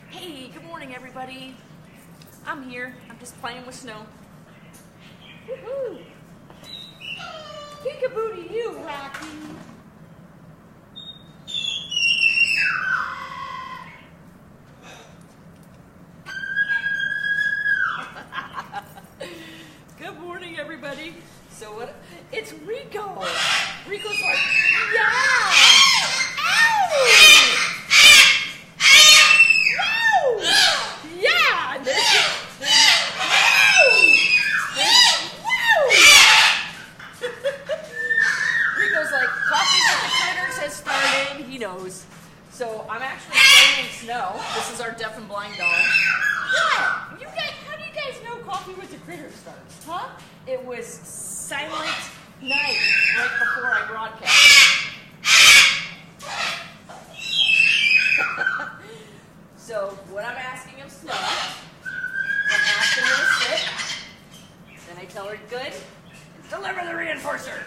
Hey, good morning, everybody. I'm here. I'm just playing with snow. Woohoo! Peekaboo to you, Rocky. Good morning, everybody. So what? It's Rico. Rico's like, yeah! Ow! Woo! Yeah! Rico's like, Coffee with the Critters has started. He knows. So I'm actually playing in snow. This is our deaf and blind dog. Yeah! You guys, how do you guys know Coffee with the Critters starts? Huh? It was silent night right before I broadcast. So what I'm asking of Snow, I'm asking her to sit. Then I tell her good. Deliver the reinforcer.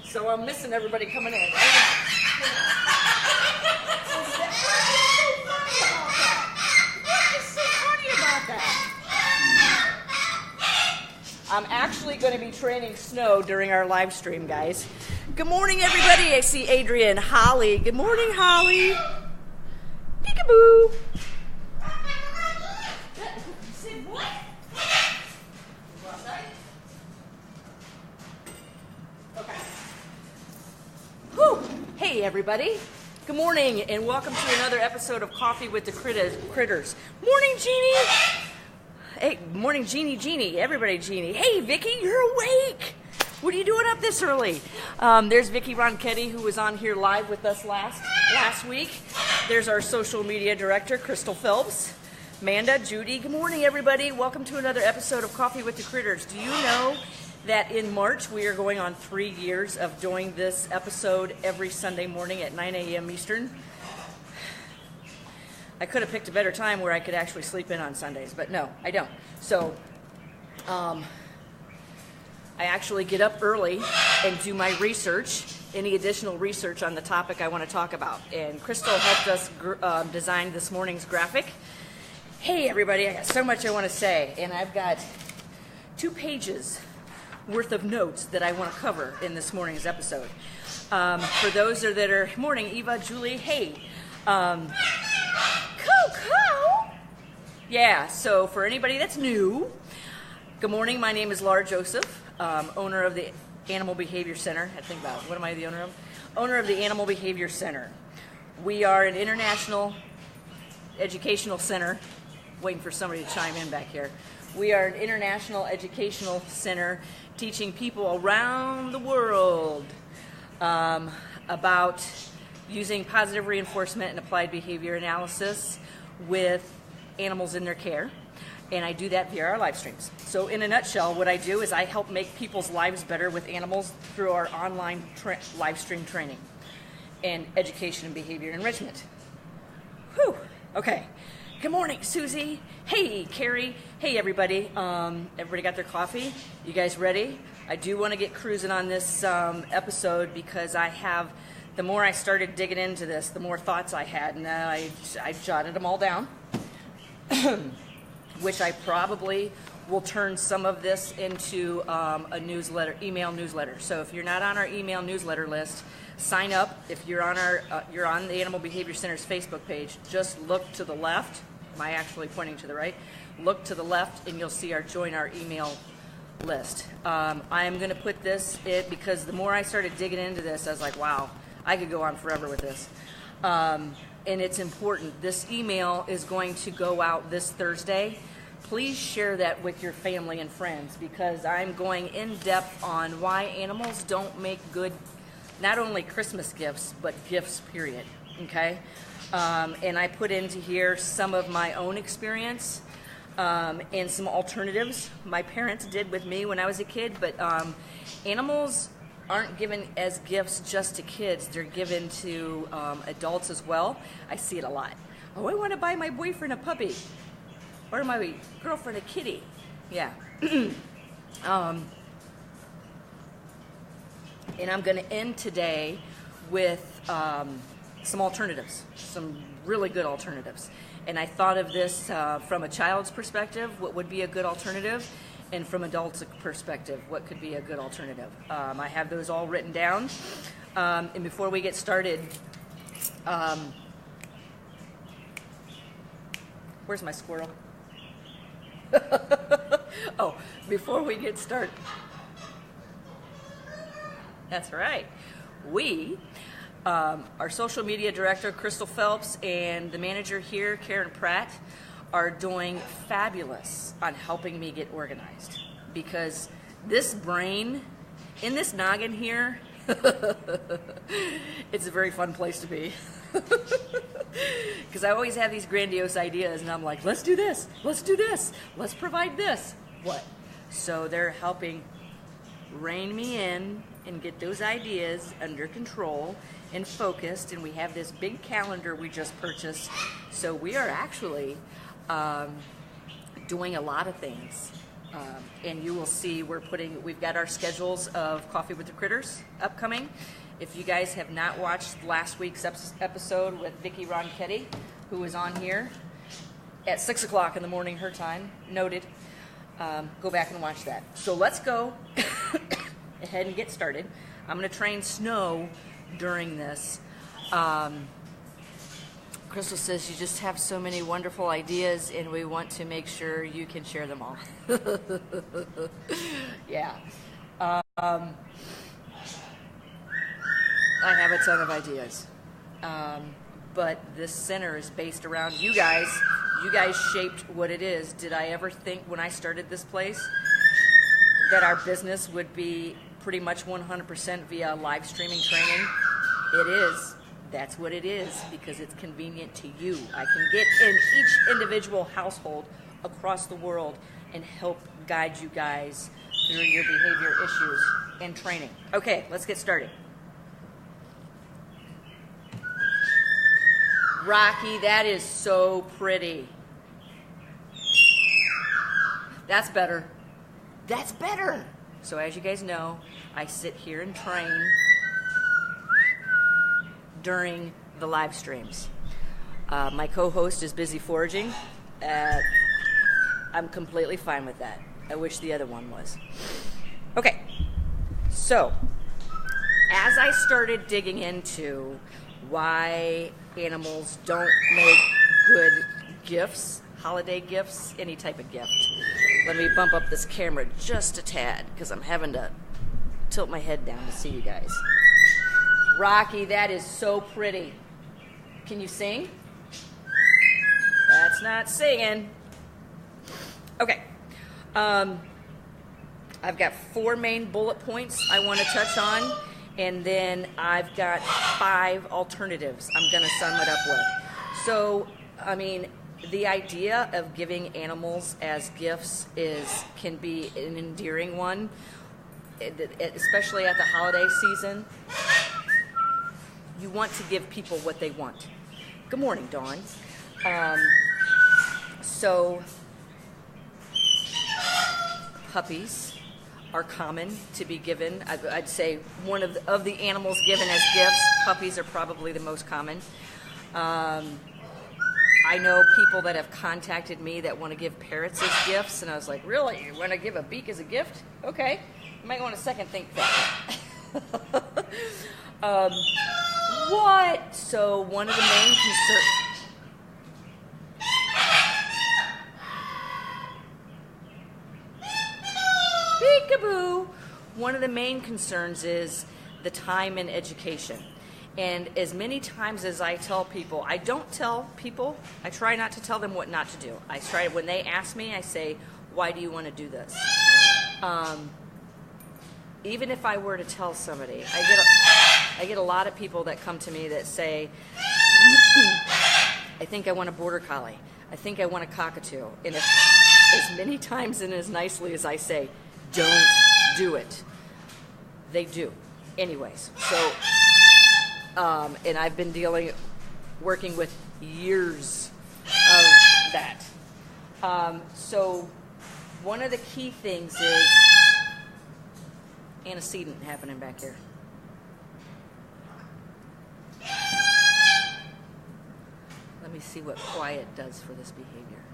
So I'm missing everybody coming in. I'm actually going to be training Snow during our live stream, guys. Good morning, everybody. I see Adrian, Holly. Good morning, Holly. Peekaboo. Say what? Okay. Whew. Hey, everybody. Good morning, and welcome to another episode of Coffee with the Critters. Morning, Jeannie. Hey, morning, Jeannie. Everybody, Jeannie. Hey, Vicky, you're awake. What are you doing up this early? There's Vicky Ronchetti, who was on here live with us last week. There's our social media director, Crystal Phelps. Amanda, Judy. Good morning, everybody. Welcome to another episode of Coffee with the Critters. Do you know that in March we are going on 3 years of doing this episode every Sunday morning at 9 a.m. Eastern? I could have picked a better time where I could actually sleep in on Sundays, but no, I don't. So, I actually get up early and do my research, any additional research on the topic I want to talk about. And Crystal helped us design this morning's graphic. Hey, everybody, I got so much I want to say, and I've got 2 pages worth of notes that I want to cover in this morning's episode. For those that are, morning, Eva, Julie, hey. Coco! Yeah, so for anybody that's new, good morning, my name is Laura Joseph, owner of the Animal Behavior Center. I had to think about, what am I the owner of? Owner of the Animal Behavior Center. We are an international educational center. Waiting for somebody to chime in back here. We are an international educational center teaching people around the world about using positive reinforcement and applied behavior analysis with animals in their care. And I do that via our live streams. So in a nutshell, what I do is I help make people's lives better with animals through our online live stream training and education and behavior enrichment. Whew. Okay. Good morning, Susie. Hey, Carrie. Hey, everybody. Everybody got their coffee? You guys ready? I do want to get cruising on this episode because the more I started digging into this, the more thoughts I had, and I jotted them all down, which I probably will turn some of this into a newsletter, email newsletter. So if you're not on our email newsletter list, sign up. If you're on you're on the Animal Behavior Center's Facebook page, just look to the left. Am I actually pointing to the right? Look to the left, and you'll see join our email list. I'm going to put this because the more I started digging into this, I was like, wow. I could go on forever with this. And it's important. This email is going to go out this Thursday. Please share that with your family and friends because I'm going in depth on why animals don't make good, not only Christmas gifts, but gifts, period. Okay? And I put into here some of my own experience and some alternatives my parents did with me when I was a kid. But animals aren't given as gifts just to kids. They're given to adults as well. I see it a lot. Oh, I want to buy my boyfriend a puppy, or my girlfriend a kitty. Yeah. And I'm going to end today with some alternatives, some really good alternatives. And I thought of this from a child's perspective, what would be a good alternative, and from adults' perspective, what could be a good alternative. I have those all written down. And before we get started, where's my squirrel? Oh, before we get started, that's right. Our social media director, Crystal Phelps, and the manager here, Karen Pratt, are doing fabulous on helping me get organized. Because this brain, in this noggin here, it's a very fun place to be. Because I always have these grandiose ideas, and I'm like, let's do this, let's provide this. What? So they're helping rein me in and get those ideas under control and focused. And we have this big calendar we just purchased. So we are actually doing a lot of things. And you will see we've got our schedules of Coffee with the Critters upcoming. If you guys have not watched last week's episode with Vicki Ronchetti, who was on here at 6 o'clock in the morning, her time, noted, go back and watch that. So let's go ahead and get started. I'm going to train Snow during this. Crystal says you just have so many wonderful ideas, and we want to make sure you can share them all. Yeah. I have a ton of ideas. But this center is based around you guys. You guys shaped what it is. Did I ever think when I started this place that our business would be pretty much 100% via live streaming training? It is. That's what it is, because it's convenient to you. I can get in each individual household across the world and help guide you guys through your behavior issues and training. Okay, let's get started. Rocky, that is so pretty. That's better. That's better. So as you guys know, I sit here and train during the live streams. My co-host is busy foraging. I'm completely fine with that. I wish the other one was. Okay, so as I started digging into why animals don't make good gifts, holiday gifts, any type of gift, let me bump up this camera just a tad because I'm having to tilt my head down to see you guys. Rocky, that is so pretty. Can you sing? That's not singing. Okay. I've got 4 main bullet points I want to touch on, and then I've got 5 alternatives I'm going to sum it up with. So, I mean, the idea of giving animals as gifts can be an endearing one, especially at the holiday season. You want to give people what they want. Good morning, Dawn. So puppies are common to be given. I'd say one of the animals given as gifts, puppies are probably the most common. I know people that have contacted me that want to give parrots as gifts, and I was like, really? You want to give a beak as a gift? Okay. You might want to second think that. What? So one of the main concerns... Peekaboo! One of the main concerns is the time and education. And as many times as I tell people, I don't tell people, I try not to tell them what not to do. When they ask me, I say, why do you want to do this? Even if I were to tell somebody, I get a lot of people that come to me that say, I think I want a border collie. I think I want a cockatoo. And if, as many times and as nicely as I say, don't do it, they do. anyways, so, and I've been working with years of that. So one of the key things is antecedent happening back here. Let me see what quiet does for this behavior.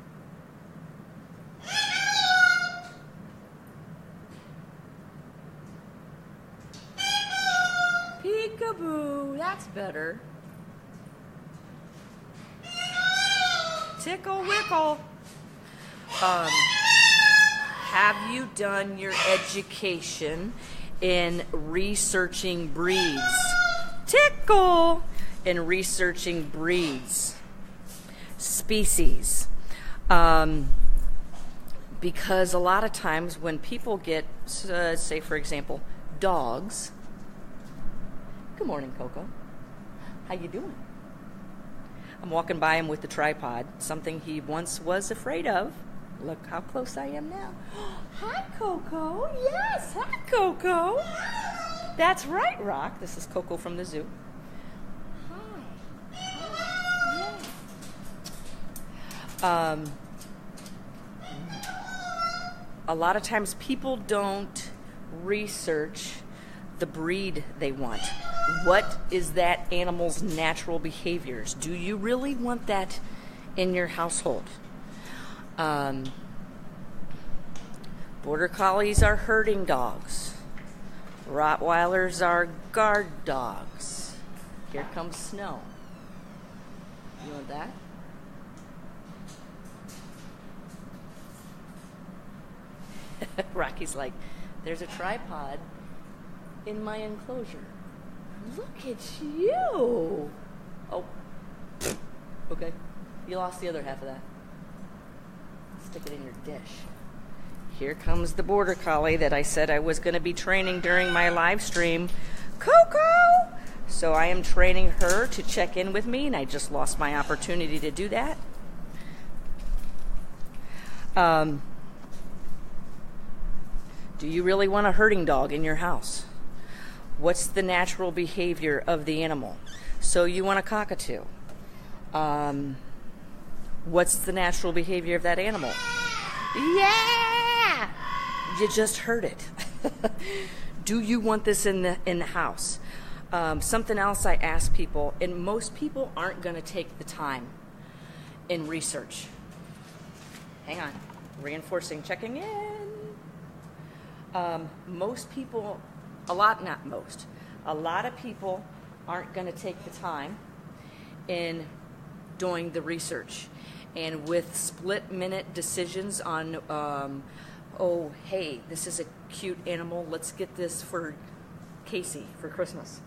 Peekaboo, that's better. Tickle wickle. Have you done your education in researching breeds? Tickle! In researching breeds, species. Because a lot of times when people get, say for example, dogs. Good morning, Coco. How you doing? I'm walking by him with the tripod, something he once was afraid of. Look how close I am now. Hi, Coco. Yes, hi, Coco. That's right, Rock. This is Coco from the zoo. Hi. A lot of times people don't research the breed they want. What is that animal's natural behaviors? Do you really want that in your household? Border Collies are herding dogs. Rottweilers are guard dogs. Here comes Snow. You want that? Rocky's like, there's a tripod in my enclosure. Look at you. Oh, okay. You lost the other half of that. Stick it in your dish. Here comes the Border Collie that I said I was going to be training during my live stream. Coco! So I am training her to check in with me, and I just lost my opportunity to do that. Do you really want a herding dog in your house? What's the natural behavior of the animal? So you want a cockatoo. What's the natural behavior of that animal? Yeah! You just heard it. Do you want this in the house? Something else I ask people, and most people aren't going to take the time in research. Hang on. Reinforcing, checking in. Most people, a lot of people aren't going to take the time in doing the research. And with split-minute decisions on, oh, hey, this is a cute animal, let's get this for Casey for Christmas.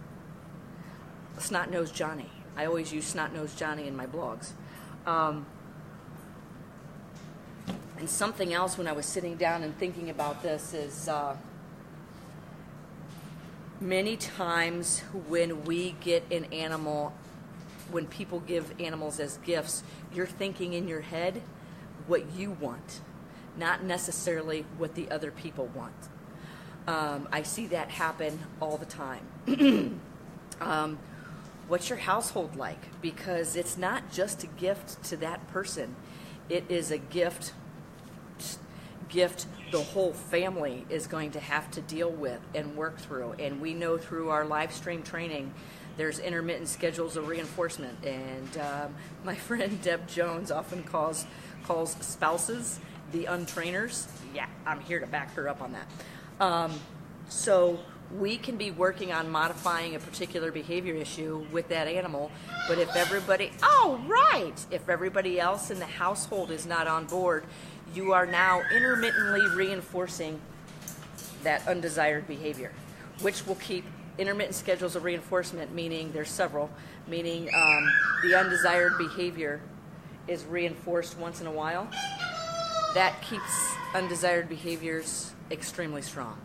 Snot-nosed Johnny. I always use Snot-nosed Johnny in my blogs. And something else when I was sitting down and thinking about this is many times when we get an animal, when people give animals as gifts, you're thinking in your head what you want, not necessarily what the other people want. I see that happen all the time. What's your household like? Because it's not just a gift to that person. It is a gift the whole family is going to have to deal with and work through. And we know through our live stream training there's intermittent schedules of reinforcement. And my friend Deb Jones often calls spouses the untrainers. Yeah, I'm here to back her up on that. So we can be working on modifying a particular behavior issue with that animal, but if everybody else in the household is not on board, you are now intermittently reinforcing that undesired behavior, which will keep intermittent schedules of reinforcement, meaning there's several, meaning the undesired behavior is reinforced once in a while. That keeps undesired behaviors extremely strong,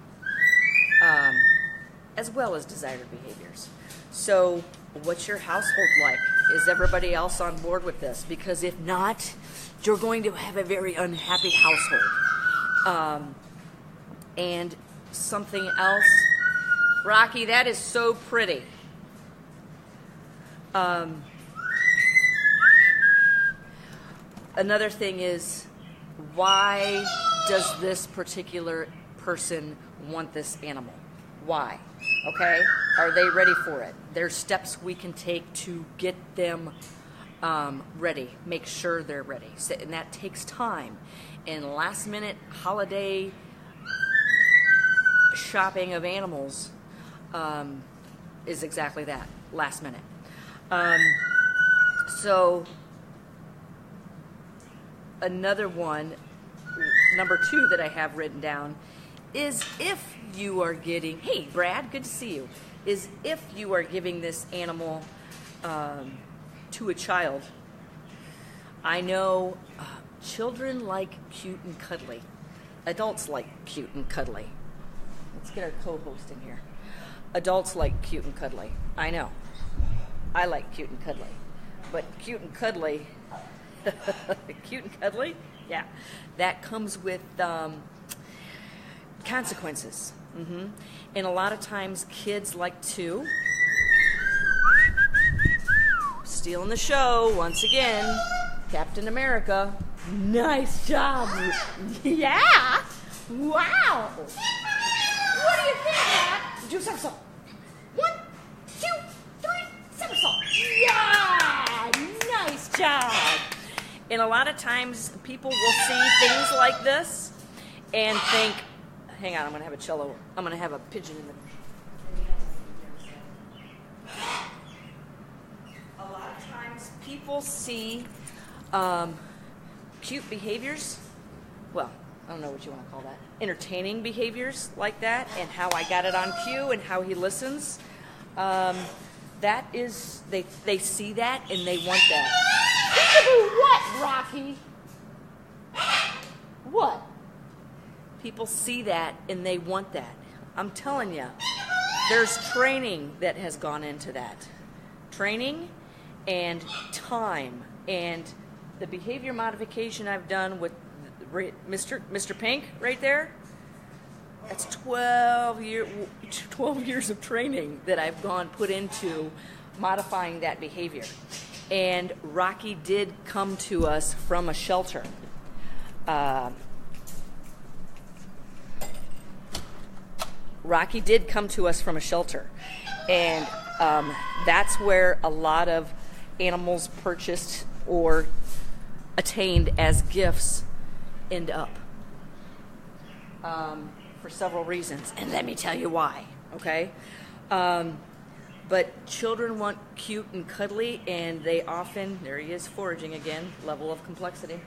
as well as desired behaviors. So what's your household like? Is everybody else on board with this? Because if not, you're going to have a very unhappy household. And something else Rocky, that is so pretty. Another thing is, why does this particular person want this animal? Why? Okay? Are they ready for it? There's steps we can take to get them ready, make sure they're ready. So, and that takes time. And last minute holiday shopping of animals is exactly that, last minute. So another one, number 2 that I have written down, is if you are getting, hey Brad, good to see you, is if you are giving this animal to a child. I know children like cute and cuddly. Adults like cute and cuddly. Let's get our co-host in here. Adults like cute and cuddly. I know. I like cute and cuddly. But cute and cuddly, cute and cuddly? Yeah. That comes with consequences. And a lot of times kids like to, stealing the show once again, Captain America. Nice job. Yeah. Wow. What do you think, Matt? Do somersault. 1, 2, 3, somersault. Yeah. Nice job. And a lot of times people will see things like this and think, hang on, I'm going to have a cello. I'm going to have a pigeon in the... A lot of times people see cute behaviors, well, I don't know what you want to call that, entertaining behaviors like that, and how I got it on cue and how he listens. That is, they see that and they want that. What, Rocky? What? People see that and they want that. I'm telling you, there's training that has gone into that. Training and time, and the behavior modification I've done with Mr. Pink right there, that's 12 years of training that I've put into modifying that behavior. And Rocky did come to us from a shelter. Rocky did come to us from a shelter. And that's where a lot of animals purchased or attained as gifts end up. For several reasons. And let me tell you why, okay? But children want cute and cuddly, and they often, there he is foraging again, level of complexity.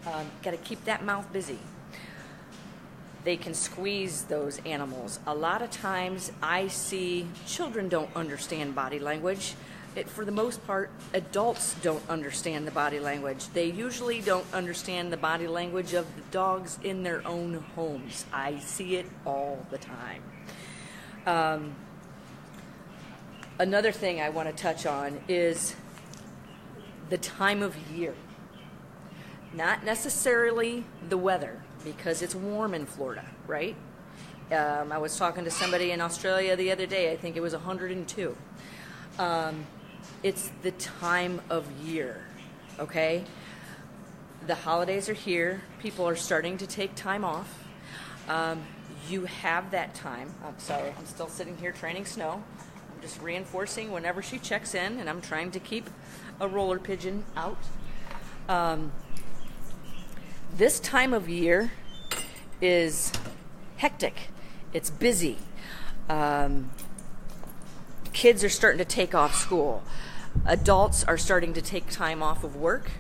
Got to keep that mouth busy. They can squeeze those animals. A lot of times I see children don't understand body language. For the most part, adults don't understand the body language. They usually don't understand the body language of the dogs in their own homes. I see it all the time. Another thing I want to touch on is the time of year. Not necessarily the weather, because it's warm in Florida, right? I was talking to somebody in Australia the other day. I think it was 102. It's the time of year, okay? The holidays are here. People are starting to take time off. You have that time. I'm sorry, I'm still sitting here training Snow. I'm just reinforcing whenever she checks in, and I'm trying to keep a roller pigeon out. This time of year is hectic. It's busy. Kids are starting to take off school. Adults are starting to take time off of work.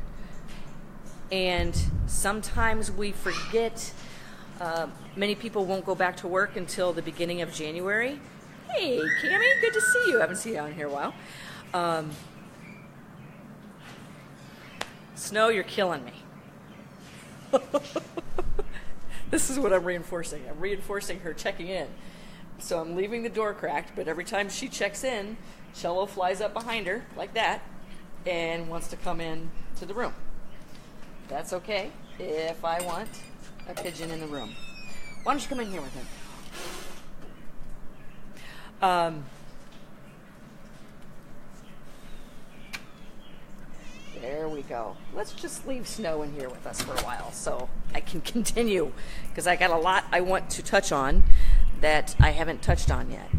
And sometimes we forget, many people won't go back to work until the beginning of January. Hey, Cammie, good to see you. I haven't seen you out here in a while. Snow, you're killing me. This is what I'm reinforcing. I'm reinforcing her checking in. So I'm leaving the door cracked, but every time she checks in, Cello flies up behind her like that and wants to come in to the room. That's okay if I want a pigeon in the room. Why don't you come in here with There we go. Let's just leave Snow in here with us for a while so I can continue, because I got a lot I want to touch on that I haven't touched on yet.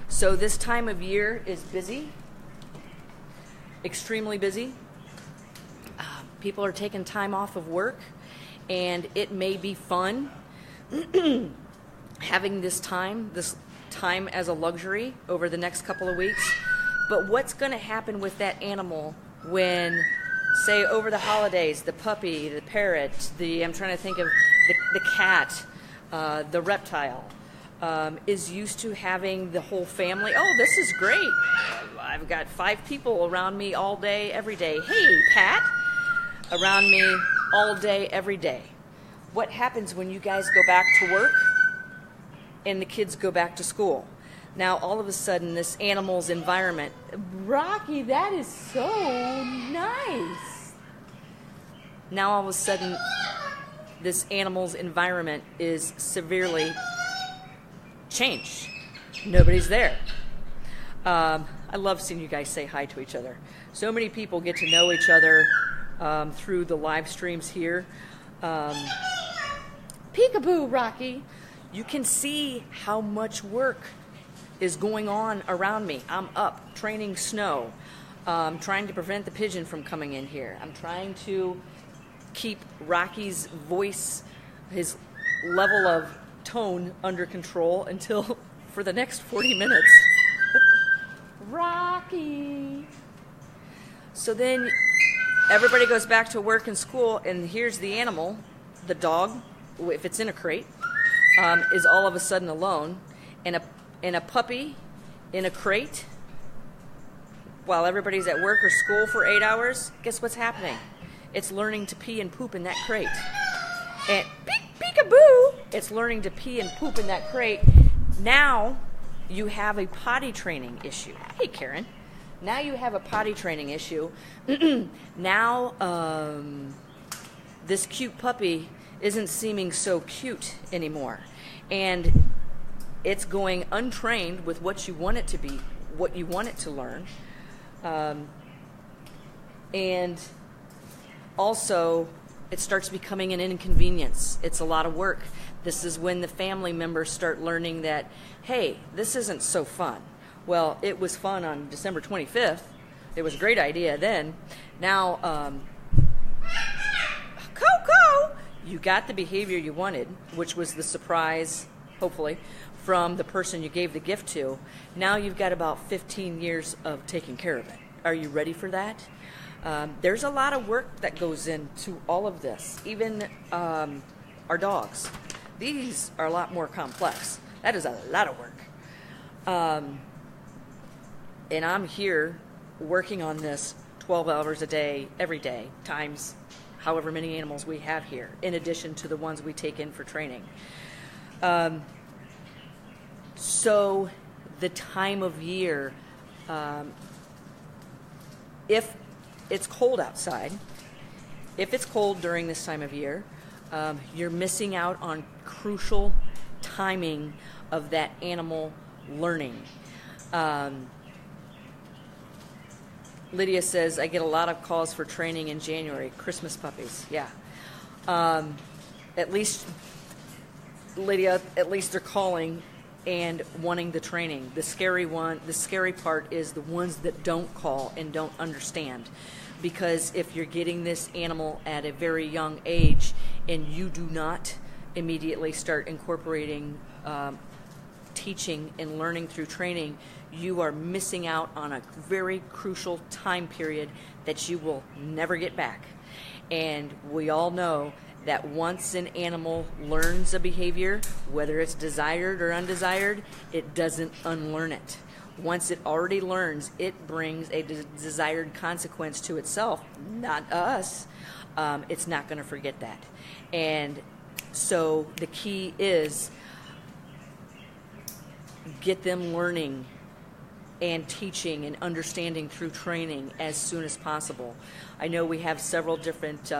So this time of year is busy, extremely busy. People are taking time off of work, and it may be fun having this time as a luxury over the next couple of weeks. But what's going to happen with that animal when, say, over the holidays, the puppy, the parrot, I'm trying to think of the cat, the reptile, is used to having the whole family. Oh, this is great. I've got 5 people around me all day, every day. Hey, Pat, around me all day, every day. What happens when you guys go back to work and the kids go back to school? Now, all of a sudden, this animal's environment, Rocky, that is so nice. Now, all of a sudden, this animal's environment is severely changed. Nobody's there. I love seeing you guys say hi to each other. So many people get to know each other through the live streams here. Peekaboo, Rocky. You can see how much work is going on around me. I'm up training Snow, trying to prevent the pigeon from coming in here. I'm trying to keep Rocky's voice, his level of tone under control until for the next 40 minutes. Rocky. So then everybody goes back to work and school, and here's the animal, the dog, if it's in a crate, is all of a sudden alone, and a puppy in a crate while everybody's at work or school for 8 hours. Guess what's happening? It's learning to pee and poop in that crate. And peekaboo, it's learning to pee and poop in that crate. Now you have a potty training issue. Hey, Karen. Now you have a potty training issue. Now this cute puppy isn't seeming so cute anymore. And it's going untrained with what you want it to be, what you want it to learn. And also, it starts becoming an inconvenience. It's a lot of work. This is when the family members start learning that, hey, this isn't so fun. Well, it was fun on December 25th. It was a great idea then. Now, Coco, you got the behavior you wanted, which was the surprise, hopefully, from the person you gave the gift to. Now you've got about 15 years of taking care of it. Are you ready for that? There's a lot of work that goes into all of this. Even our dogs. These are a lot more complex. That is a lot of work. And I'm here working on this 12 hours a day, every day, times however many animals we have here, in addition to the ones we take in for training. So the time of year, if it's cold outside, if it's cold during this time of year, you're missing out on crucial timing of that animal learning. Lydia says, I get a lot of calls for training in January. Christmas puppies, yeah. At least, Lydia, at least they're calling and wanting the training. The scary part is the ones that don't call and don't understand. Because if you're getting this animal at a very young age and you do not immediately start incorporating teaching and learning through training, you are missing out on a very crucial time period that you will never get back. And we all know that once an animal learns a behavior, whether it's desired or undesired, it doesn't unlearn it. Once it already learns, it brings a desired consequence to itself, not us. It's not going to forget that. And so the key is get them learning and teaching and understanding through training as soon as possible. I know we have several different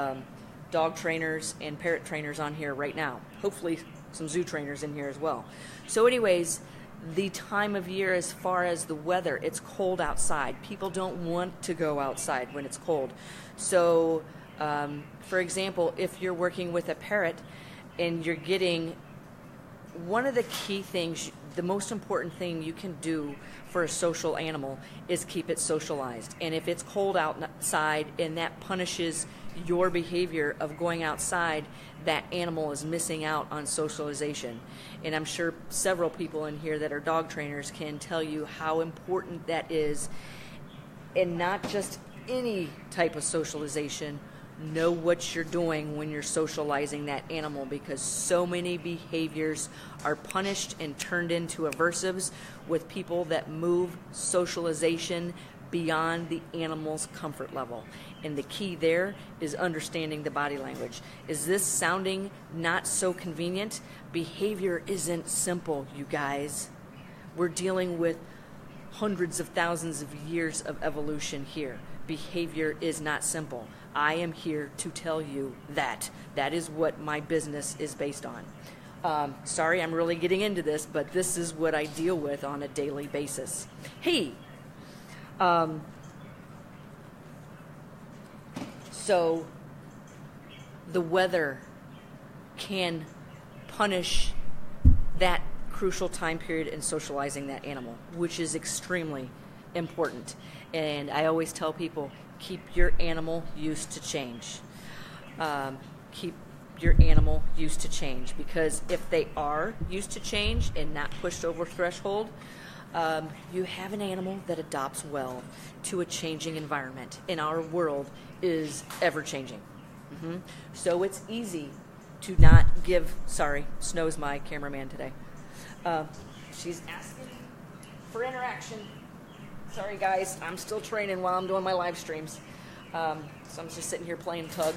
dog trainers and parrot trainers on here right now. Hopefully some zoo trainers in here as well. So anyways, the time of year as far as the weather. It's cold outside. People don't want to go outside when it's cold. So, for example, if you're working with a parrot and you're getting one of the key things, the most important thing you can do for a social animal is keep it socialized. And if it's cold outside and that punishes your behavior of going outside, that animal is missing out on socialization. And I'm sure several people in here that are dog trainers can tell you how important that is. And not just any type of socialization. Know what you're doing when you're socializing that animal, because so many behaviors are punished and turned into aversives with people that move socialization beyond the animal's comfort level. And the key there is understanding the body language. Is this sounding not so convenient? Behavior isn't simple, you guys. We're dealing with hundreds of thousands of years of evolution here. Behavior is not simple. I am here to tell you that. That is what my business is based on. Sorry, I'm really getting into this, but this is what I deal with on a daily basis. Hey, so the weather can punish that crucial time period in socializing that animal, which is extremely important. And I always tell people, keep your animal used to change. Keep your animal used to change, because if they are used to change and not pushed over threshold, you have an animal that adopts well to a changing environment. And our world is ever changing. So it's easy to not give, sorry, Snow's my cameraman today. She's asking for interaction. Sorry guys, I'm still training while I'm doing my live streams. So I'm just sitting here playing tug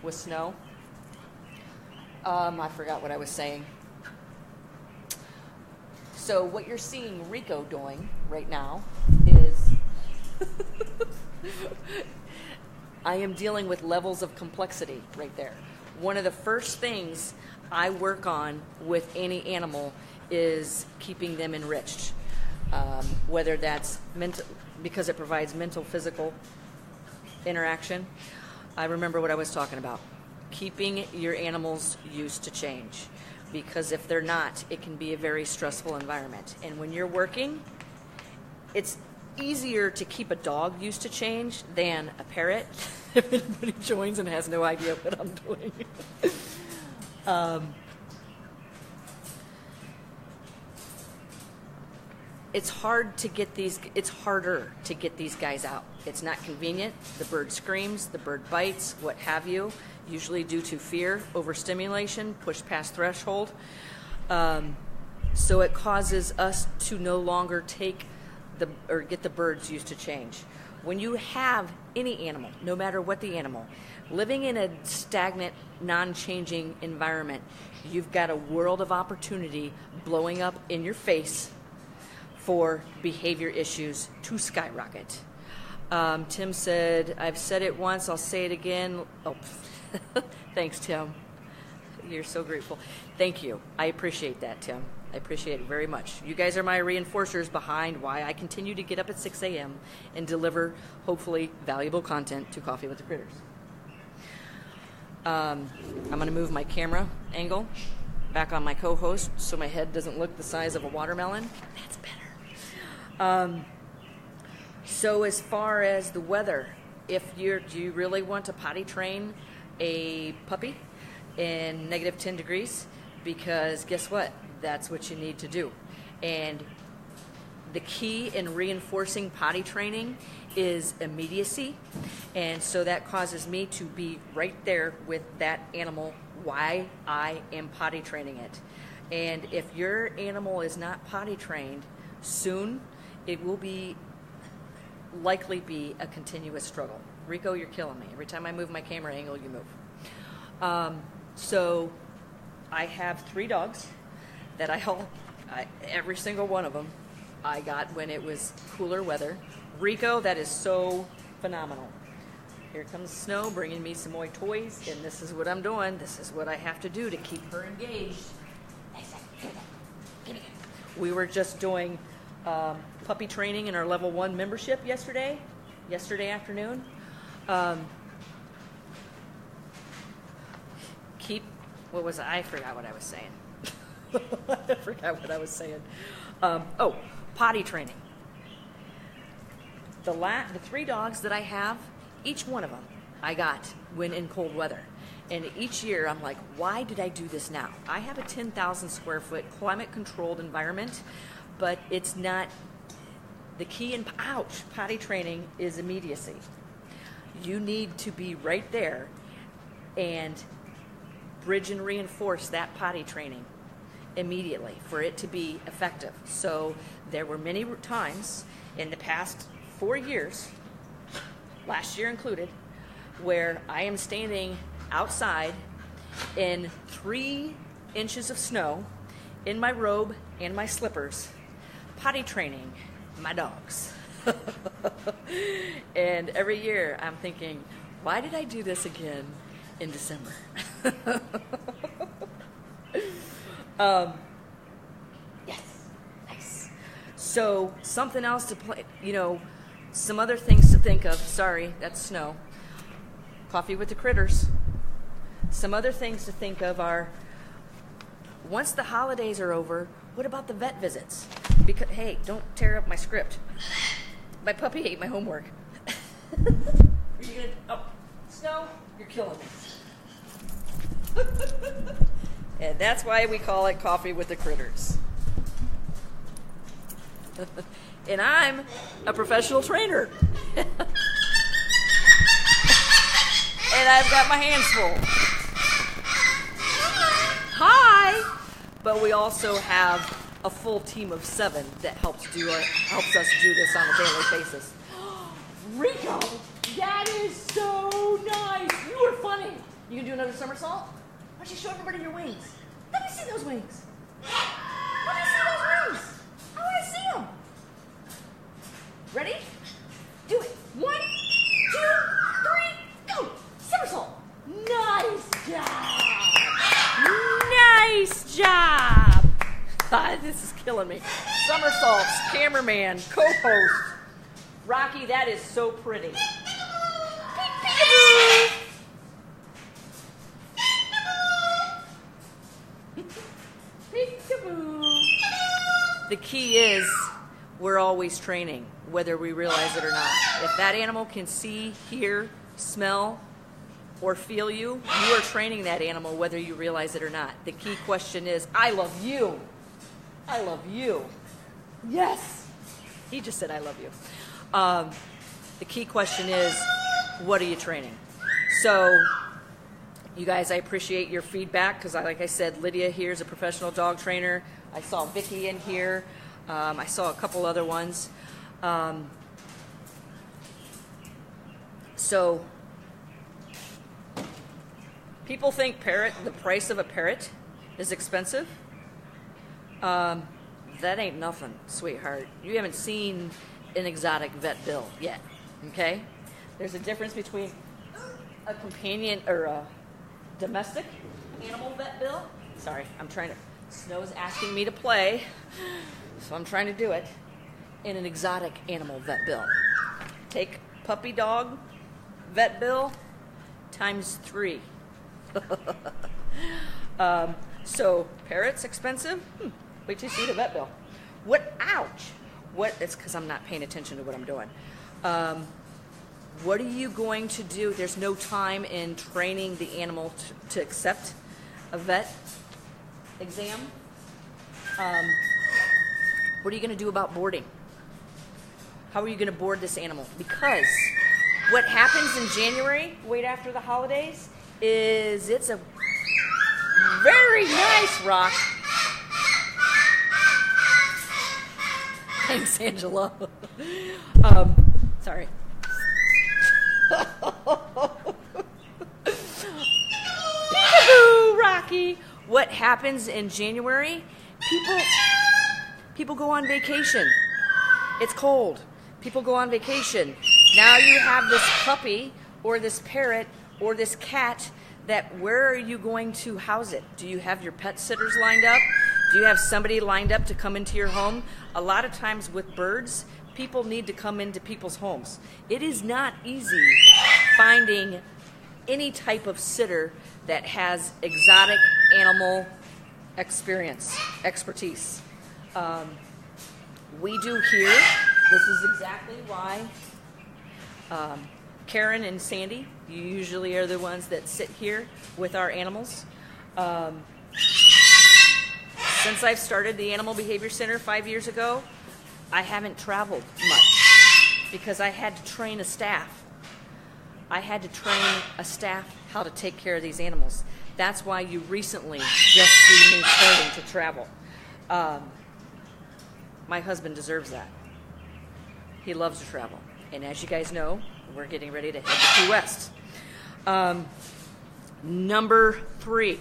with Snow. I forgot what I was saying. So what you're seeing Rico doing right now is I am dealing with levels of complexity right there. One of the first things I work on with any animal is keeping them enriched. Whether that's mental, because it provides mental, physical interaction. I remember what I was talking about. Keeping your animals used to change. Because if they're not, it can be a very stressful environment. And when you're working, it's easier to keep a dog used to change than a parrot. If anybody joins and has no idea what I'm doing. It's harder to get these guys out. It's not convenient. The bird screams, the bird bites, what have you, usually due to fear, overstimulation, push past threshold. So it causes us to no longer get the birds used to change. When you have any animal, no matter what the animal, living in a stagnant, non-changing environment, you've got a world of opportunity blowing up in your face for behavior issues to skyrocket. Tim said, I've said it once, I'll say it again. Oh, thanks, Tim. You're so grateful. Thank you. I appreciate that, Tim. I appreciate it very much. You guys are my reinforcers behind why I continue to get up at 6 a.m. and deliver, hopefully, valuable content to Coffee with the Critters. I'm going to move my camera angle back on my co-host so my head doesn't look the size of a watermelon. That's better. So as far as the weather, do you really want to potty train a puppy in negative 10 degrees? Because guess what? That's what you need to do. And the key in reinforcing potty training is immediacy. And so that causes me to be right there with that animal while I am potty training it. And if your animal is not potty trained, soon it will likely be a continuous struggle. Rico, you're killing me. Every time I move my camera angle, you move. So I have 3 dogs that every single one of them I got when it was cooler weather. Rico, that is so phenomenal. Here comes Snow bringing me some more toys, and this is what I'm doing. This is what I have to do to keep her engaged. We were just doing puppy training in our level 1 membership yesterday afternoon. What was it? I forgot what I was saying. I forgot what I was saying. Potty training. The 3 dogs that I have, each one of them I got when in cold weather. And each year I'm like, why did I do this now? I have a 10,000 square foot climate controlled environment, but it's not, the key in potty training is immediacy. You need to be right there and bridge and reinforce that potty training immediately for it to be effective. So there were many times in the past 4 years, last year included, where I am standing outside in 3 inches of snow in my robe and my slippers, potty training my dogs. And every year I'm thinking, why did I do this again in December? Yes, nice. So something else to play, some other things to think of. Sorry, that's snow. Coffee with the critters. Some other things to think of are, once the holidays are over, what about the vet visits? Because, hey, don't tear up my script. My puppy ate my homework. Are you gonna, Snow, you're killing me. And that's why we call it Coffee with the Critters. And I'm a professional trainer. And I've got my hands full. Hi! But we also have a full team of 7 that helps us do this on a daily basis. Rico, that is so nice. You were funny. You can do another somersault? Why don't you show everybody your wings? Let me see those wings. Let me see those wings. I want to see them. Ready? Do it. 1, 2, 3, go. Somersault. Nice job. Nice job. This is killing me. Somersaults, cameraman, co-host. Rocky, that is so pretty. Peek-a-boo. Peek-a-boo. The key is we're always training, whether we realize it or not. If that animal can see, hear, smell, or feel you, you are training that animal whether you realize it or not. The key question is, I love you. I love you. Yes. He just said, I love you. The key question is, what are you training? So, you guys, I appreciate your feedback because, like I said, Lydia here is a professional dog trainer. I saw Vicky in here. I saw a couple other ones. So, people think the price of a parrot is expensive. That ain't nothing, sweetheart. You haven't seen an exotic vet bill yet, okay? There's a difference between a companion or a domestic animal vet bill. Sorry, Snow's asking me to play, so I'm trying to do it. And an exotic animal vet bill. Take puppy dog vet bill times 3. So parrots expensive? Wait till you see the vet bill. It's because I'm not paying attention to what I'm doing. What are you going to do? There's no time in training the animal to accept a vet exam. What are you going to do about boarding? How are you going to board this animal? Because what happens in January, right after the holidays, is it's a very nice rock. Thanks, Angela. Sorry. Peekaboo, Rocky. What happens in January? People go on vacation. It's cold. People go on vacation. Now you have this puppy or this parrot or this cat where are you going to house it? Do you have your pet sitters lined up? Do you have somebody lined up to come into your home? A lot of times with birds, people need to come into people's homes. It is not easy finding any type of sitter that has exotic animal expertise. We do here. This is exactly why Karen and Sandy, you usually are the ones that sit here with our animals. Since I've started the Animal Behavior Center 5 years ago, I haven't traveled much because I had to train a staff. I had to train a staff how to take care of these animals. That's why you recently just see me starting to travel. My husband deserves that. He loves to travel. And as you guys know, we're getting ready to head to Key West. Number 3.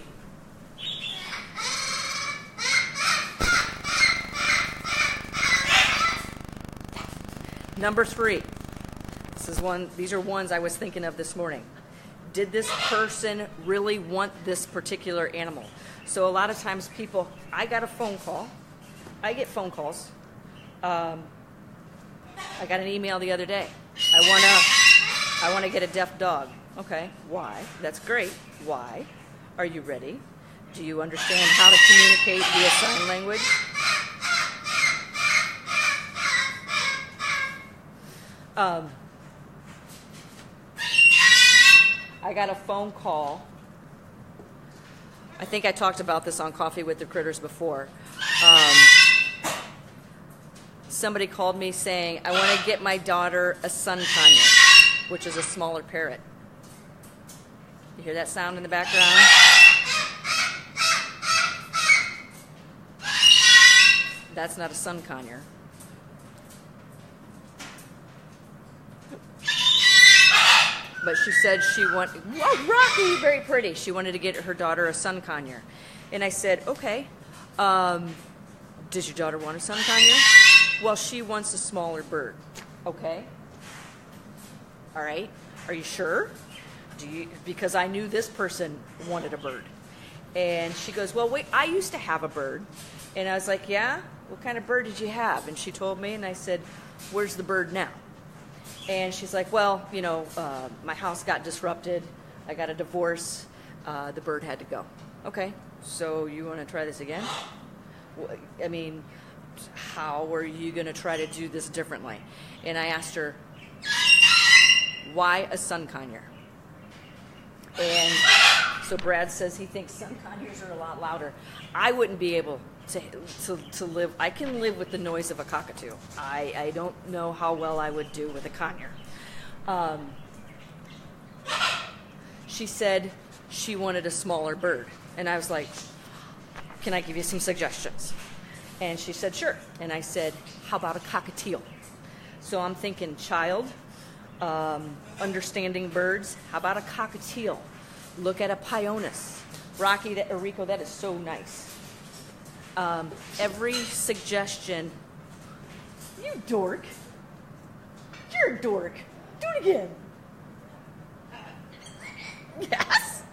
Number 3. These are ones I was thinking of this morning. Did this person really want this particular animal? So a lot of times I got a phone call. I get phone calls. I got an email the other day. I want to get a deaf dog. Okay, why? That's great. Why? Are you ready? Do you understand how to communicate via sign language? I got a phone call. I think I talked about this on Coffee with the Critters before. Somebody called me saying, I want to get my daughter a sun conure, which is a smaller parrot. You hear that sound in the background? That's not a sun conure. But she said she wanted, Rocky, very pretty. She wanted to get her daughter a sun conure. And I said, okay, does your daughter want a sun conure? Well, she wants a smaller bird. Okay. All right. Are you sure? Because I knew this person wanted a bird. And she goes, well, wait, I used to have a bird. And I was like, yeah? What kind of bird did you have? And she told me, and I said, where's the bird now? And she's like, well, my house got disrupted. I got a divorce. The bird had to go. Okay, so you want to try this again? I mean, how are you going to try to do this differently? And I asked her, why a sun conure? And so Brad says he thinks sun conures are a lot louder. I wouldn't be able to live. I can live with the noise of a cockatoo. I don't know how well I would do with a conure. She said she wanted a smaller bird. And I was like, can I give you some suggestions? And she said, sure. And I said, how about a cockatiel? So I'm thinking child, understanding birds. How about a cockatiel? Look at a pyonis. Rico, that is so nice. Every suggestion, you dork. You're a dork. Do it again. Yes.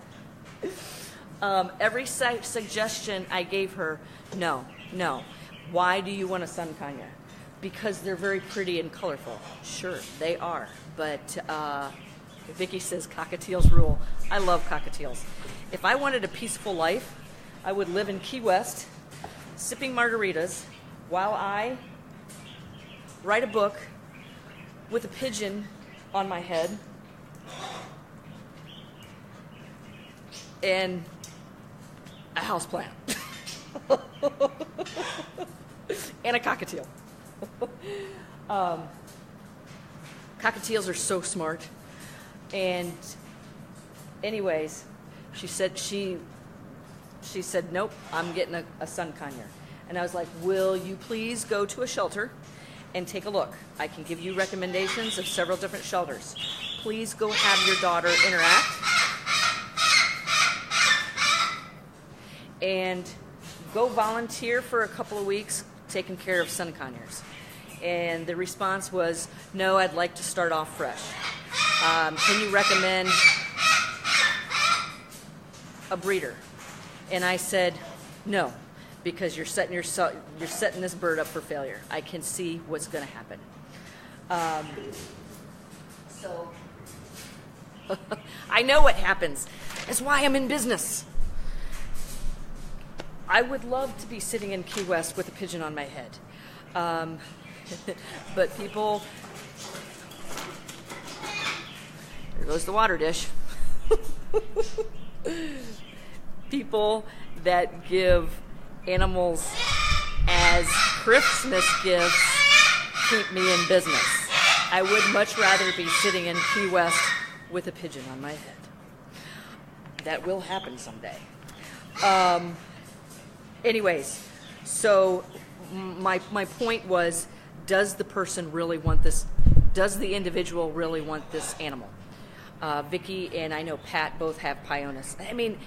Every suggestion I gave her, no. Why do you want a sun conure? Because they're very pretty and colorful. Sure, they are. But Vicky says cockatiels rule. I love cockatiels. If I wanted a peaceful life, I would live in Key West, sipping margaritas, while I write a book with a pigeon on my head and a houseplant and a cockatiel. Cockatiels are so smart. And anyways, she said, nope, I'm getting a sun conure. And I was like, will you please go to a shelter and take a look? I can give you recommendations of several different shelters. Please go have your daughter interact. And go volunteer for a couple of weeks taking care of sun conures. And the response was, no, I'd like to start off fresh. Can you recommend a breeder? And I said, no, because you're setting this bird up for failure. I can see what's going to happen. So I know what happens. That's why I'm in business. I would love to be sitting in Key West with a pigeon on my head. But people, there goes the water dish. People that give animals as Christmas gifts keep me in business. I would much rather be sitting in Key West with a pigeon on my head. That will happen someday. Anyways, so my point was, does the person really want this? Does the individual really want this animal? Vicki and I know Pat both have Pyonis. I mean,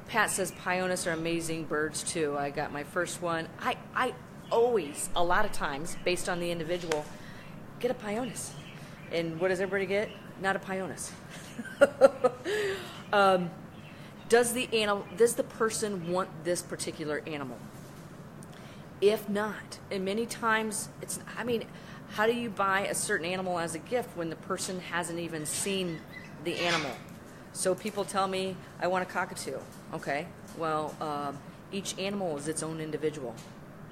Pat says Pyonis are amazing birds too. I got my first one. I always, a lot of times, based on the individual, get a Pyonis. And what does everybody get? Not a Pyonis. Does the person want this particular animal? If not, and many times how do you buy a certain animal as a gift when the person hasn't even seen the animal? So people tell me, I want a cockatoo. Okay, well, each animal is its own individual.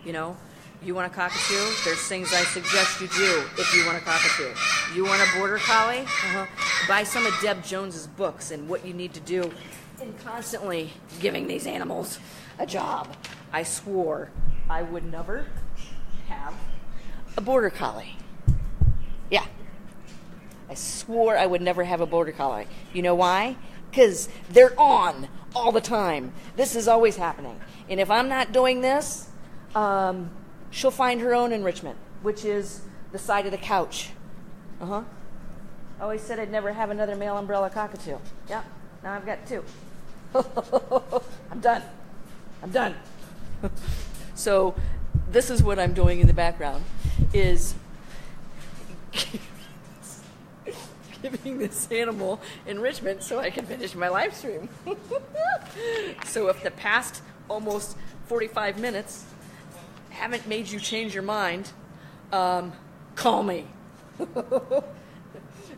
You know, you want a cockatoo? There's things I suggest you do if you want a cockatoo. You want a border collie? Buy some of Deb Jones's books and what you need to do in constantly giving these animals a job. I swore I would never have a border collie. Yeah. I swore I would never have a border collie. You know why? Because they're on all the time. This is always happening. And if I'm not doing this, she'll find her own enrichment, which is the side of the couch. I always said I'd never have another male umbrella cockatoo. Yeah, now I've got two. I'm done. So this is what I'm doing in the background, is giving this animal enrichment so I can finish my live stream. So if the past almost 45 minutes haven't made you change your mind, call me.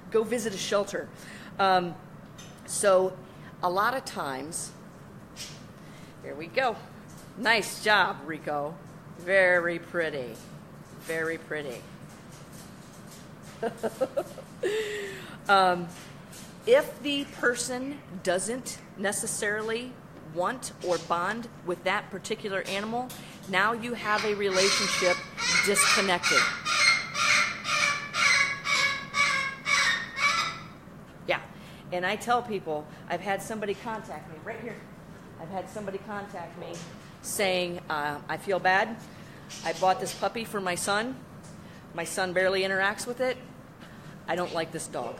Go visit a shelter. So a lot of times, here we go. Nice job, Rico. Very pretty. Very pretty. If the person doesn't necessarily want or bond with that particular animal, now you have a relationship disconnected. Yeah. And I tell people, I've had somebody contact me right here. I've had somebody contact me saying, I feel bad. I bought this puppy for my son. My son barely interacts with it. I don't like this dog.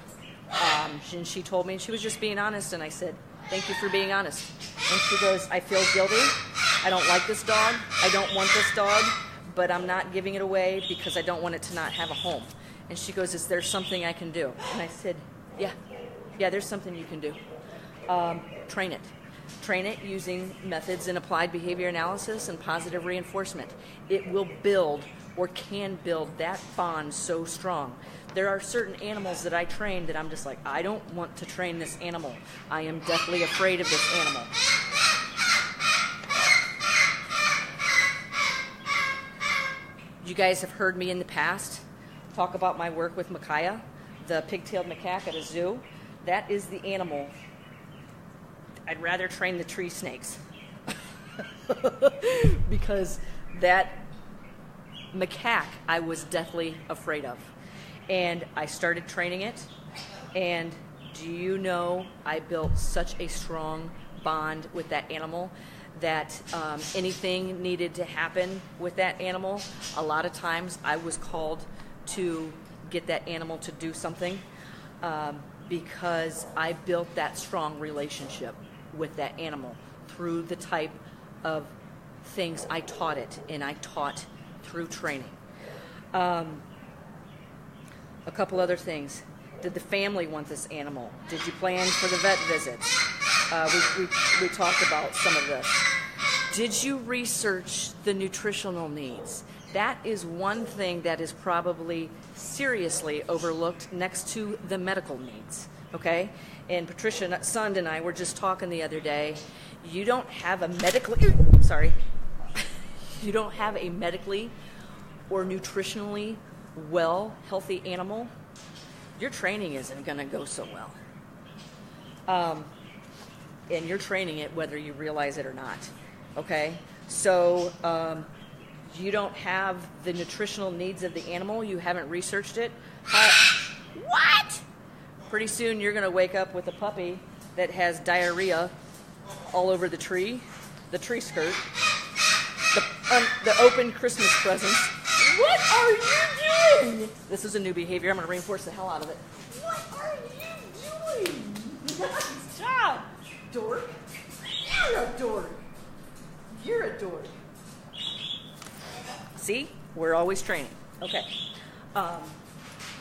And she told me, and she was just being honest, and I said, thank you for being honest. And she goes, I feel guilty. I don't like this dog. I don't want this dog, but I'm not giving it away because I don't want it to not have a home. And she goes, is there something I can do? And I said, yeah, there's something you can do. Train it. Train it using methods in applied behavior analysis and positive reinforcement. It will build or can build that bond so strong. There are certain animals that I train that I'm just like, I don't want to train this animal. I am deathly afraid of this animal. You guys have heard me in the past talk about my work with Micaiah, the pig-tailed macaque at a zoo. That is the animal I'd rather train the tree snakes. Because that macaque I was deathly afraid of. And I started training it, and do you know I built such a strong bond with that animal that anything needed to happen with that animal, a lot of times I was called to get that animal to do something because I built that strong relationship with that animal through the type of things I taught it, and I taught through training. A couple other things. Did the family want this animal? Did you plan for the vet visits? We talked about some of this. Did you research the nutritional needs? That is one thing that is probably seriously overlooked next to the medical needs, okay? And Patricia Sund and I were just talking the other day. You don't have a medically, you don't have a medically or nutritionally well, healthy animal, your training isn't going to go so well. And you're training it whether you realize it or not, okay? So you don't have the nutritional needs of the animal, you haven't researched it. What? Pretty soon you're going to wake up with a puppy that has diarrhea all over the tree skirt, the open Christmas presents. What are you doing? This is a new behavior. I'm going to reinforce the hell out of it. What are you doing? Stop. Dork. You're a dork. You're a dork. See? We're always training. Okay. Let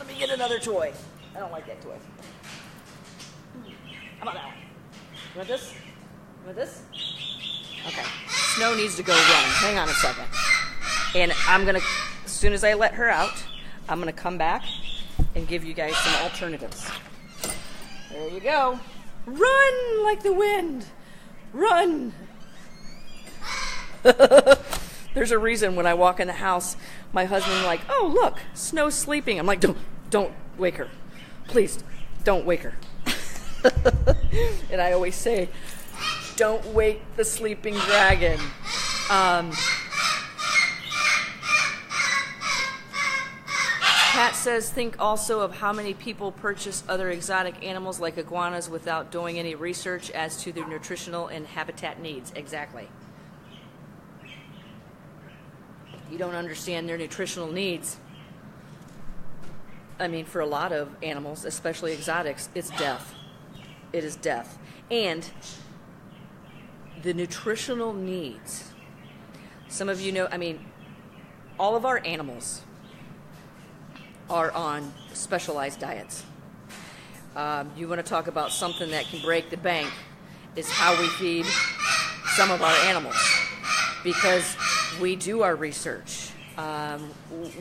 me get another toy. I don't like that toy. How about that one? You want this? You want this? Okay. Snow needs to go run. Hang on a second. And I'm going to, as soon as I let her out, I'm going to come back and give you guys some alternatives. There you go. Run like the wind. Run. There's a reason when I walk in the house, my husband's like, oh, look, Snow's sleeping. I'm like, don't wake her. Please, don't wake her. And I always say, don't wake the sleeping dragon. Pat says, think also of how many people purchase other exotic animals like iguanas without doing any research as to their nutritional and habitat needs. Exactly. You don't understand their nutritional needs. I mean, for a lot of animals, especially exotics, it's death. It is death. And the nutritional needs, some of you know, I mean, all of our animals are on specialized diets. You want to talk about something that can break the bank, is how we feed some of our animals. Because we do our research.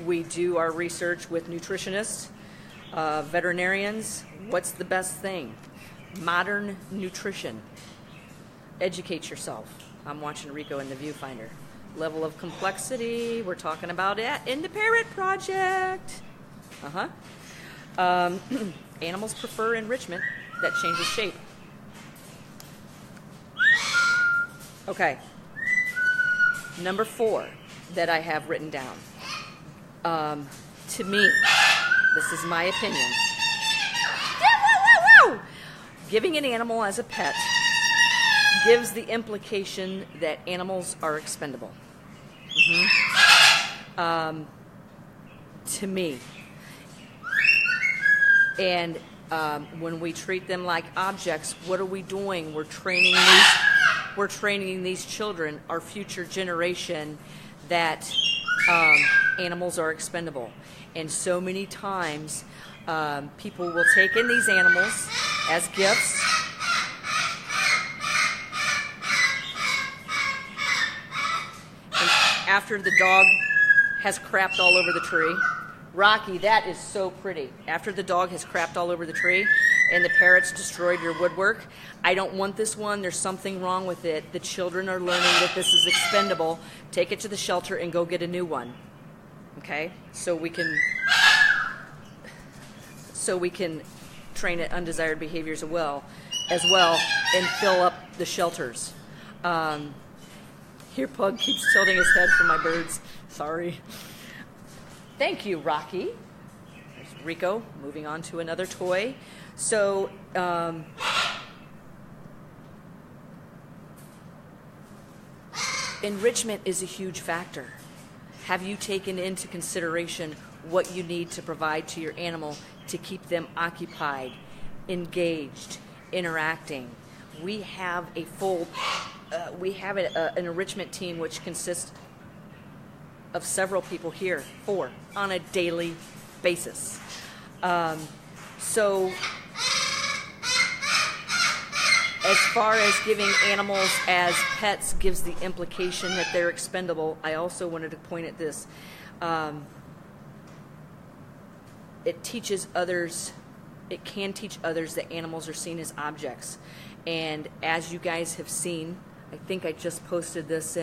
We do our research with nutritionists, veterinarians. What's the best thing? Modern nutrition. Educate yourself. I'm watching Rico in the viewfinder. Level of complexity, we're talking about it in the Parrot Project. Animals prefer enrichment that changes shape. Okay. Number 4 that I have written down. To me, this is my opinion. Giving an animal as a pet gives the implication that animals are expendable. To me. And when we treat them like objects, what are we doing? We're training these children, our future generation, that animals are expendable. And so many times, people will take in these animals as gifts. And after the dog has crapped all over the tree, Rocky, that is so pretty. After the dog has crapped all over the tree and the parrots destroyed your woodwork, I don't want this one. There's something wrong with it. The children are learning that this is expendable. Take it to the shelter and go get a new one. Okay? So we can train at undesired behaviors as well, and fill up the shelters. Here, Pug keeps tilting his head for my birds. Sorry. Thank you, Rocky. There's Rico, moving on to another toy. So, enrichment is a huge factor. Have you taken into consideration what you need to provide to your animal to keep them occupied, engaged, interacting? We have a full, an enrichment team which consists of several people here, 4, on a daily basis. So, as far as giving animals as pets gives the implication that they're expendable, I also wanted to point at this. It teaches others, it can teach others that animals are seen as objects. And as you guys have seen, I think I just posted this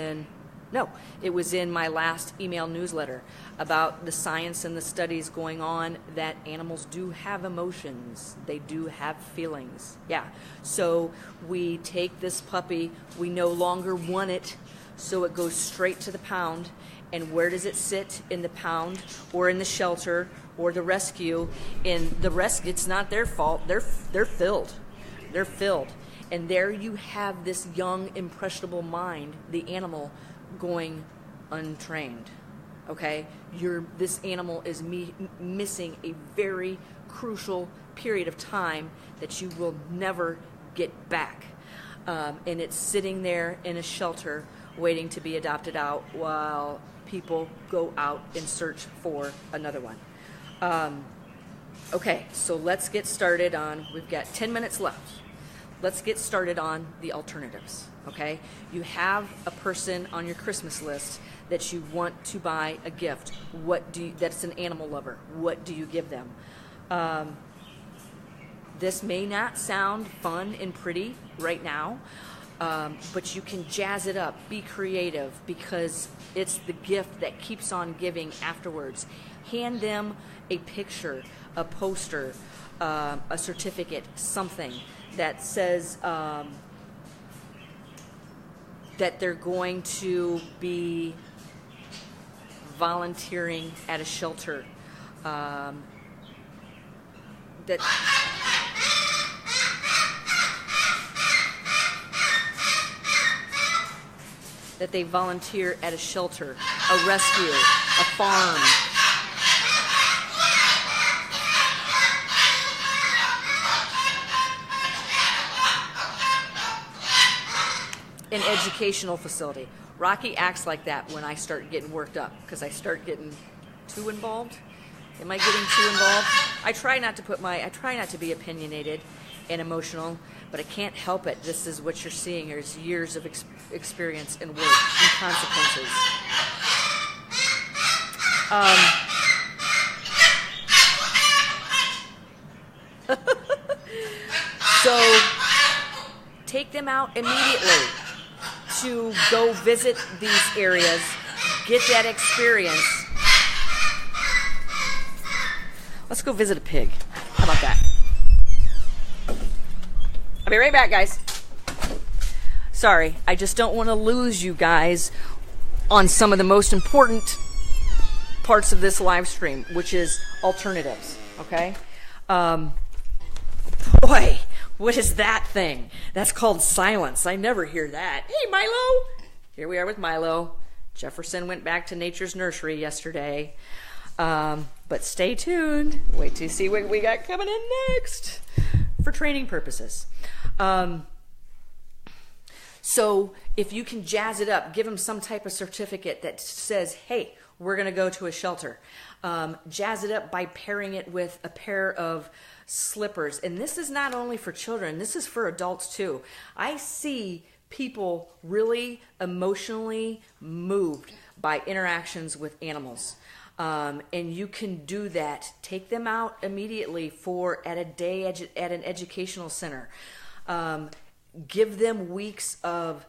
it was in my last email newsletter about the science and the studies going on that animals do have emotions. They do have feelings. Yeah. So we take this puppy, we no longer want it, so it goes straight to the pound. And where does it sit? In the pound or in the shelter or the rescue? In the rescue, it's not their fault. They're filled. They're filled. And there you have this young, impressionable mind, the animal, going untrained. Okay? This animal is missing a very crucial period of time that you will never get back. And it's sitting there in a shelter waiting to be adopted out while people go out and search for another one. Okay, so let's get started on, we've got 10 minutes left. Let's get started on the alternatives, okay? You have a person on your Christmas list that you want to buy a gift. That's an animal lover. What do you give them? This may not sound fun and pretty right now, but you can jazz it up, be creative, because it's the gift that keeps on giving afterwards. Hand them a picture, a poster, a certificate, something that says that they're going to be volunteering at a shelter, that they volunteer at a shelter, a rescue, a farm. An educational facility. Rocky acts like that when I start getting worked up because I start getting too involved. Am I getting too involved? I try not to be opinionated and emotional, but I can't help it. This is what you're seeing here is years of experience and work and consequences. So take them out immediately to go visit these areas, get that experience. Let's go visit a pig. How about that? I'll be right back, guys. Sorry, I just don't want to lose you guys on some of the most important parts of this live stream, which is alternatives, okay? Boy, what is that thing? That's called silence. I never hear that. Hey, Milo! Here we are with Milo. Jefferson went back to Nature's Nursery yesterday. But stay tuned. Wait to see what we got coming in next for training purposes. So if you can jazz it up, give them some type of certificate that says, hey, we're going to go to a shelter. Jazz it up by pairing it with a pair of slippers. And this is not only for children, this is for adults too. I see people really emotionally moved by interactions with animals. And you can do that. Take them out immediately at a day at an educational center. Give them weeks of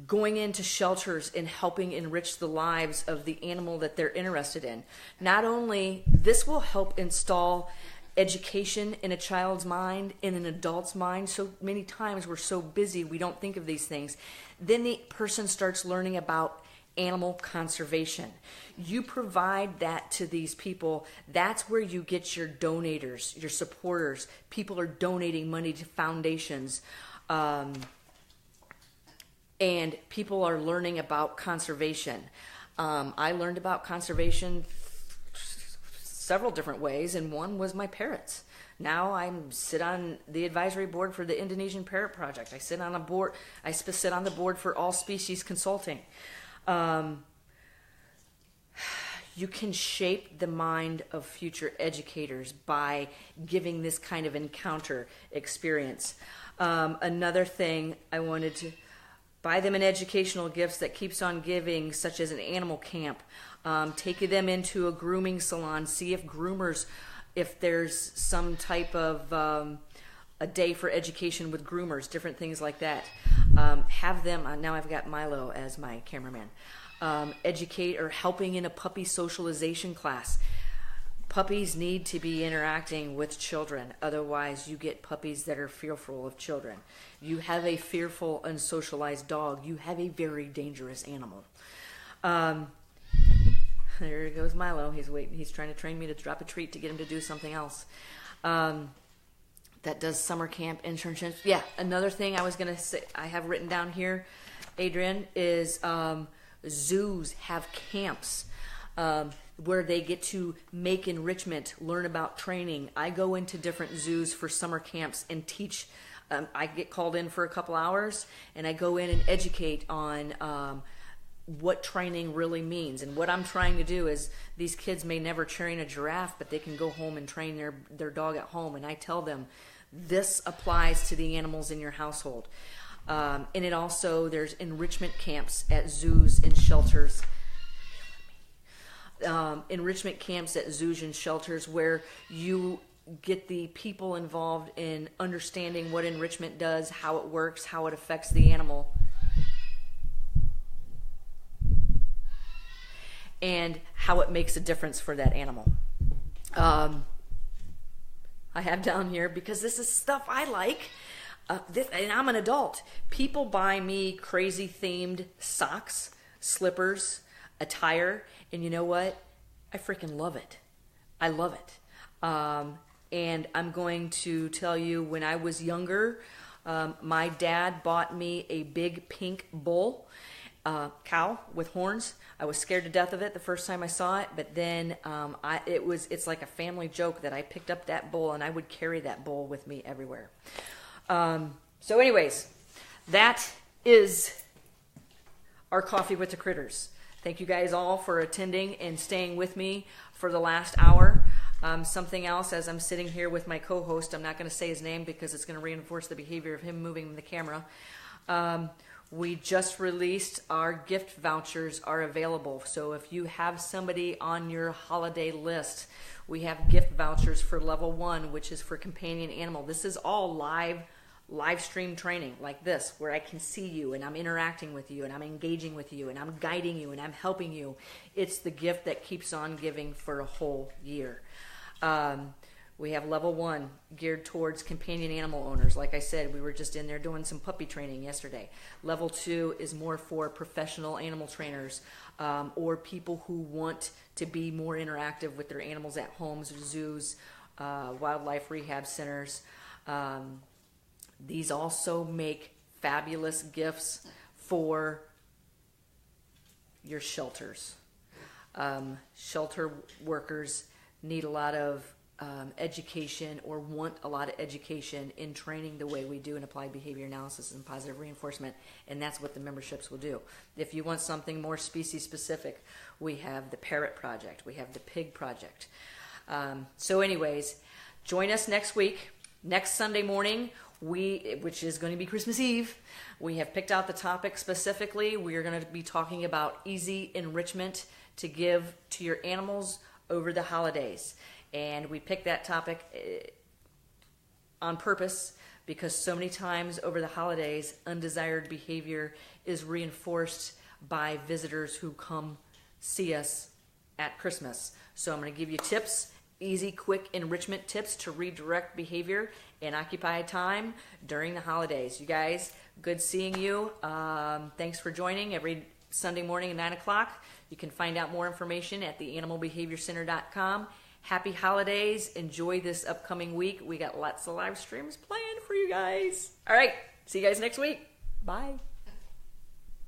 going into shelters and helping enrich the lives of the animal that they're interested in. Not only this will help install education in a child's mind, in an adult's mind. So many times we're so busy we don't think of these things. Then the person starts learning about animal conservation. You provide that to these people. That's where you get your donators, your supporters. People are donating money to foundations. And people are learning about conservation. I learned about conservation several different ways, and one was my parrots. Now I sit on the advisory board for the Indonesian Parrot Project. I sit on the board for All Species Consulting. You can shape the mind of future educators by giving this kind of encounter experience. Another thing I wanted to buy them an educational gifts that keeps on giving, such as an animal camp. Take them into a grooming salon. See if groomers, if there's some type of a day for education with groomers, different things like that. Have them, now I've got Milo as my cameraman, educate or helping in a puppy socialization class. Puppies need to be interacting with children. Otherwise, you get puppies that are fearful of children. You have a fearful, unsocialized dog. You have a very dangerous animal. There goes Milo. He's waiting. He's trying to train me to drop a treat to get him to do something else. That does summer camp internships. Yeah, another thing I was going to say, I have written down here, Adrian, is zoos have camps. Where they get to make enrichment, learn about training. I go into different zoos for summer camps and teach. I get called in for a couple hours, and I go in and educate on what training really means. And what I'm trying to do is, these kids may never train a giraffe, but they can go home and train their dog at home. And I tell them, this applies to the animals in your household. And it also, there's enrichment camps at zoos and shelters. Enrichment camps at zoos and shelters where you get the people involved in understanding what enrichment does, how it works, how it affects the animal, and how it makes a difference for that animal. I have down here, because this is stuff I like, and I'm an adult. People buy me crazy themed socks, slippers, attire, and you know what? I freaking love it. I love it. And I'm going to tell you, when I was younger, my dad bought me a big pink bull, cow with horns. I was scared to death of it the first time I saw it, but then it's like a family joke that I picked up that bull, and I would carry that bull with me everywhere. So anyways, that is our Coffee with the Critters. Thank you guys all for attending and staying with me for the last hour. Something else, as I'm sitting here with my co-host, I'm not going to say his name because it's going to reinforce the behavior of him moving the camera. We just released our gift vouchers are available. So if you have somebody on your holiday list, we have gift vouchers for level 1, which is for companion animal. This is all live stream training like this, where I can see you and I'm interacting with you and I'm engaging with you and I'm guiding you and I'm helping you. It's the gift that keeps on giving for a whole year. We have level 1 geared towards companion animal owners. Like I said, we were just in there doing some puppy training yesterday. Level 2 is more for professional animal trainers, or people who want to be more interactive with their animals at homes, zoos, wildlife rehab centers. These also make fabulous gifts for your shelters. Shelter workers need a lot of education, or want a lot of education in training the way we do in applied behavior analysis and positive reinforcement, and that's what the memberships will do. If you want something more species specific, we have the Parrot Project, we have the Pig Project. So anyways, join us next week, next Sunday morning, which is going to be Christmas Eve. We have picked out the topic specifically. We are going to be talking about easy enrichment to give to your animals over the holidays. And we picked that topic on purpose because so many times over the holidays, undesired behavior is reinforced by visitors who come see us at Christmas. So I'm going to give you tips, easy, quick enrichment tips to redirect behavior and occupy time during the holidays. You guys, good seeing you. Thanks for joining every Sunday morning at 9 o'clock. You can find out more information at theanimalbehaviorcenter.com. Happy holidays. Enjoy this upcoming week. We got lots of live streams planned for you guys. All right. See you guys next week. Bye.